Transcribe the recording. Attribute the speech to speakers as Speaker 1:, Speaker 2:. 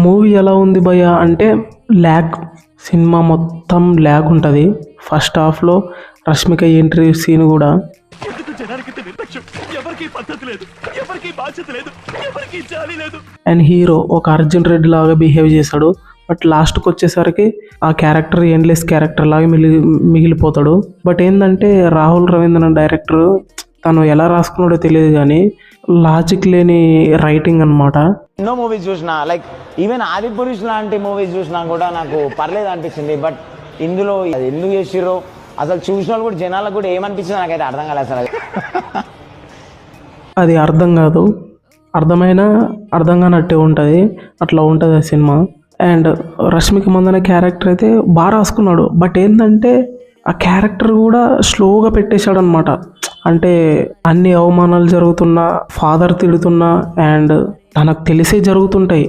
Speaker 1: Movie ఎలా ఉంది భయ్య అంటే ల్యాగ్, సినిమా మొత్తం ల్యాగ్ ఉంటుంది. ఫస్ట్ హాఫ్లో రష్మిక ఎంట్రీ సీన్ కూడా అండ్ హీరో ఒక అర్జున్ రెడ్డి లాగా బిహేవ్ చేశాడు. బట్ లాస్ట్కి వచ్చేసరికి ఆ క్యారెక్టర్ ఎండ్లెస్ క్యారెక్టర్ లాగా మిగిలిపోతాడు. బట్ ఏంటంటే రాహుల్ రవీంద్రన్ డైరెక్టర్ తను ఎలా రాసుకున్నాడో తెలియదు కానీ లాజిక్ లేని రైటింగ్ అనమాట.
Speaker 2: ఎన్నో మూవీస్ చూసినా, లైక్ ఈవెన్ ఆదిపురుష్ లాంటి మూవీస్ చూసినా కూడా నాకు పర్లేదు అనిపించింది. బట్ ఇందులో అది ఎందుకు చేసిర్రో అసలు చూసిన వాళ్ళు కూడా జనాలకు కూడా ఏమనిపించిందో నాకైతే అర్థం కాలేదు అసలు.
Speaker 1: అది అర్థం కాదు, అర్థమైనా అర్థం కానట్టే ఉంటుంది, అట్లా ఉంటుంది ఆ సినిమా. అండ్ రష్మిక మందన క్యారెక్టర్ అయితే బాగా రాసుకున్నాడు. బట్ ఏంటంటే ఆ క్యారెక్టర్ కూడా స్లోగా పెట్టేశాడు అనమాట. అంటే అన్ని అవమానాలు జరుగుతున్నా, ఫాదర్ తిడుతున్నా అండ్ తనకు తెలిసే జరుగుతుంటాయి.